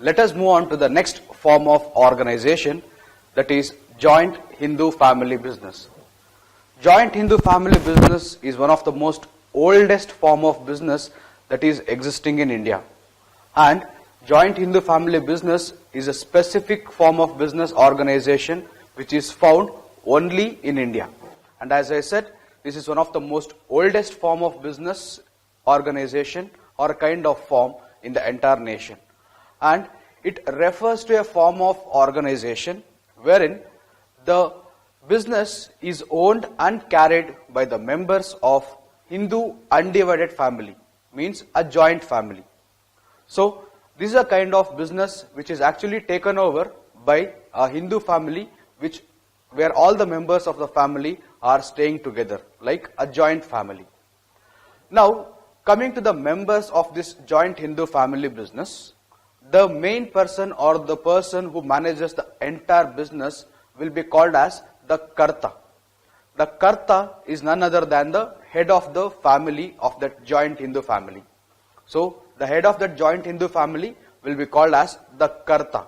let us move on to the next form of organization, that is joint Hindu family business. Joint Hindu family business is one of the most oldest form of business that is existing in India. And joint Hindu family business is a specific form of business organization which is found only in India. And as I said, this is one of the most oldest form of business organization or kind of form in the entire nation. And it refers to a form of organization wherein the business is owned and carried by the members of Hindu undivided family, means a joint family. So this is a kind of business which is actually taken over by a Hindu family where all the members of the family are staying together, like a joint family. Now, coming to the members of this joint Hindu family business, the main person or the person who manages the entire business will be called as the Karta. The Karta is none other than the head of the family of that joint Hindu family. So, the head of that joint Hindu family will be called as the Karta.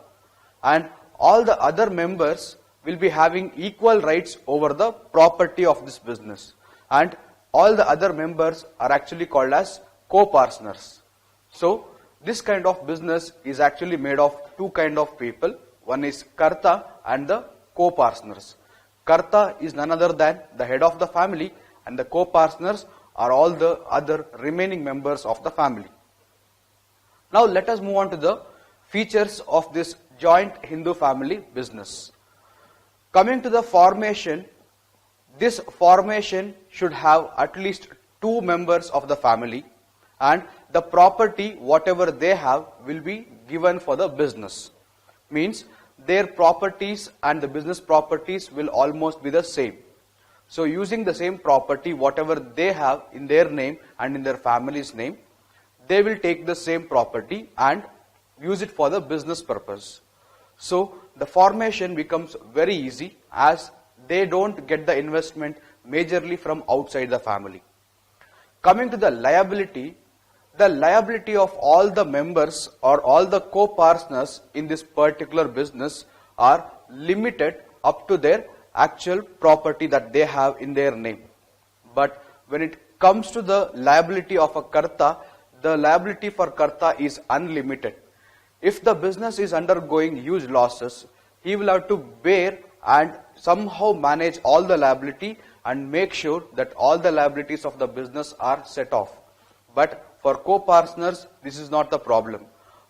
And all the other members will be having equal rights over the property of this business. And all the other members are actually called as co-partners. So, this kind of business is actually made of two kind of people. One is Karta and the co-partners. Karta is none other than the head of the family, and the co-partners are all the other remaining members of the family. Now let us move on to the features of this joint Hindu family business. Coming to the formation, this formation should have at least two members of the family, and the property whatever they have will be given for the business. Means their properties and the business properties will almost be the same. So using the same property whatever they have in their name and in their family's name, they will take the same property and use it for the business purpose. So the formation becomes very easy as they don't get the investment majorly from outside the family. Coming to the liability of all the members or all the co-partners in this particular business are limited up to their actual property that they have in their name. But when it comes to the liability of a Karta, the liability for Karta is unlimited. If the business is undergoing huge losses, he will have to bear and somehow manage all the liability and make sure that all the liabilities of the business are set off. But for co-partners, this is not the problem.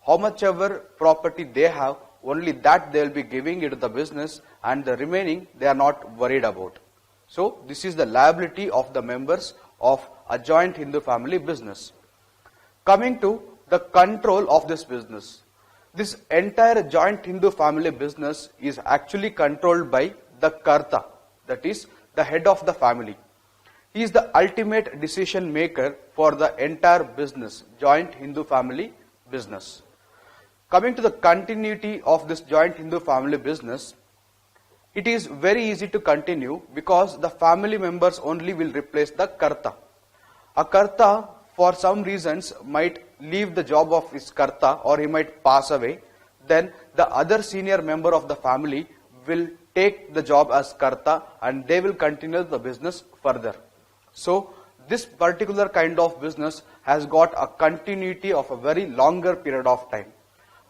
How much ever property they have, only that they will be giving it to the business, and the remaining they are not worried about. So this is the liability of the members of a joint Hindu family business. Coming to the control of this business. This entire joint Hindu family business is actually controlled by the Karta, that is the head of the family. He is the ultimate decision maker for the entire business, joint Hindu family business. Coming to the continuity of this joint Hindu family business, it is very easy to continue because the family members only will replace the Karta. A Karta for some reasons might leave the job of his Karta or he might pass away. Then the other senior member of the family will take the job as Karta and they will continue the business further. So this particular kind of business has got a continuity of a very longer period of time.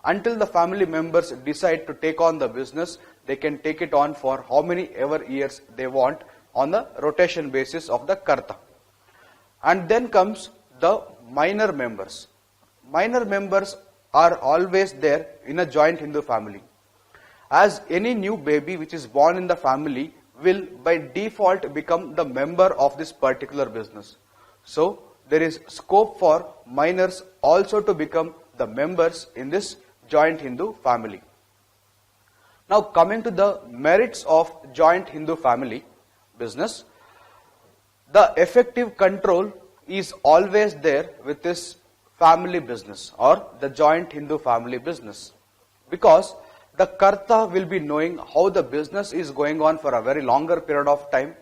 Until the family members decide to take on the business, they can take it on for how many ever years they want on the rotation basis of the Karta. And then comes the minor members. Minor members are always there in a joint Hindu family. As any new baby which is born in the family will by default become the member of this particular business. So there is scope for minors also to become the members in this joint Hindu family. Now coming to the merits of joint Hindu family business, the effective control is always there with this family business or the joint Hindu family business, because the Karta will be knowing how the business is going on for a very longer period of time,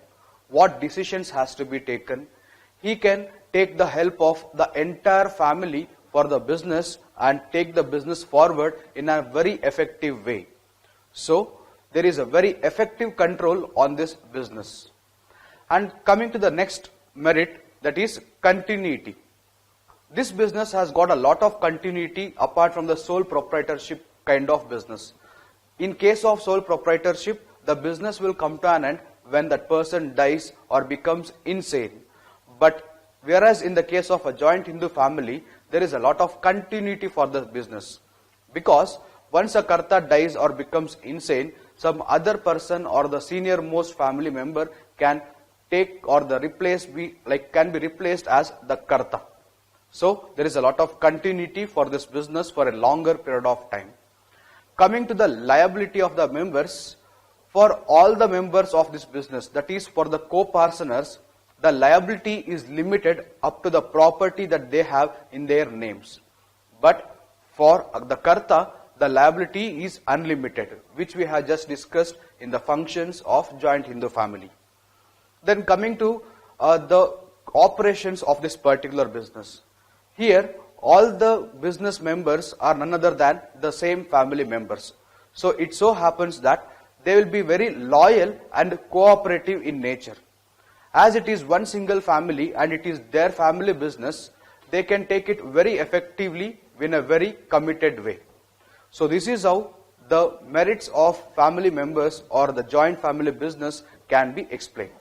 what decisions has to be taken. He can take the help of the entire family for the business and take the business forward in a very effective way. So there is a very effective control on this business. And coming to the next merit, that is continuity. This business has got a lot of continuity apart from the sole proprietorship kind of business. In case of sole proprietorship, the business will come to an end when that person dies or becomes insane. But whereas in the case of a joint Hindu family, there is a lot of continuity for the business. Because once a Karta dies or becomes insane, some other person or the senior most family member can take or the can be replaced as the Karta. So there is a lot of continuity for this business for a longer period of time. Coming to the liability of the members, for all the members of this business, that is for the co-partners, the liability is limited up to the property that they have in their names. But for the Karta, the liability is unlimited, which we have just discussed in the functions of joint Hindu family. Then coming to the operations of this particular business. Here, all the business members are none other than the same family members. So it so happens that they will be very loyal and cooperative in nature. As it is one single family and it is their family business, they can take it very effectively in a very committed way. So this is how the merits of family members or the joint family business can be explained.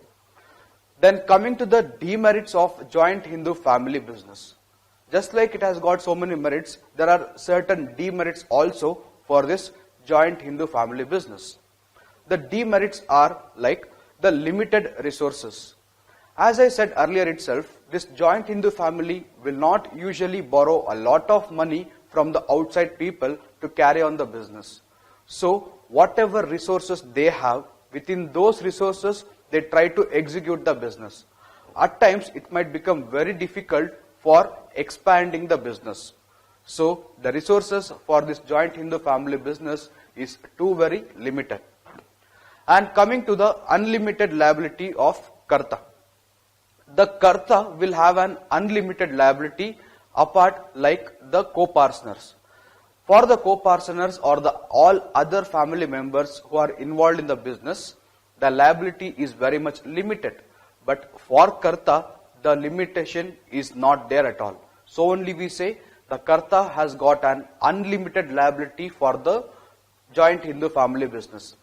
Then coming to the demerits of joint Hindu family business. Just like it has got so many merits, there are certain demerits also for this joint Hindu family business. The demerits are like the limited resources. As I said earlier itself, this joint Hindu family will not usually borrow a lot of money from the outside people to carry on the business. So whatever resources they have, within those resources, they try to execute the business. At times, it might become very difficult for expanding the business. So the resources for this joint Hindu family business is too very limited. And coming to the unlimited liability of Karta. The Karta will have an unlimited liability apart like the co-partners. For the co-partners or the all other family members who are involved in the business, the liability is very much limited. But for Karta, the limitation is not there at all. So only we say the Karta has got an unlimited liability for the joint Hindu family business.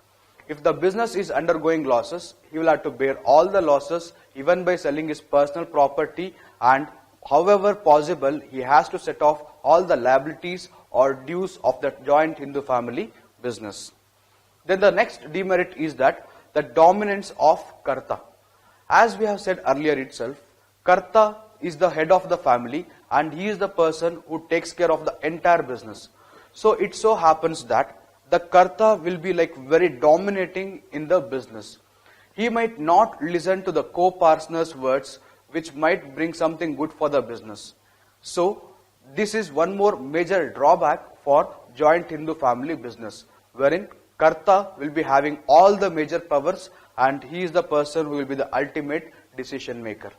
If the business is undergoing losses, he will have to bear all the losses even by selling his personal property, and however possible he has to set off all the liabilities or dues of the joint Hindu family business. Then the next demerit is that the dominance of Karta. As we have said earlier itself, Karta is the head of the family and he is the person who takes care of the entire business. So it so happens that the Karta will be like very dominating in the business. He might not listen to the co-partner's words, which might bring something good for the business. So this is one more major drawback for joint Hindu family business, wherein Karta will be having all the major powers and he is the person who will be the ultimate decision maker.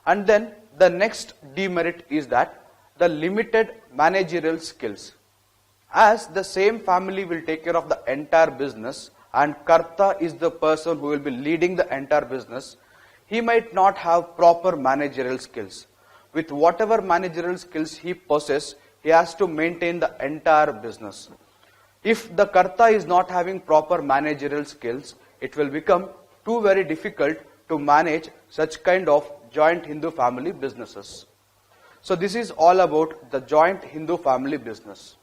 And then the next demerit is that the limited managerial skills. As the same family will take care of the entire business and Karta is the person who will be leading the entire business, he might not have proper managerial skills. With whatever managerial skills he possesses, he has to maintain the entire business. If the Karta is not having proper managerial skills, it will become too very difficult to manage such kind of joint Hindu family businesses. So this is all about the joint Hindu family business.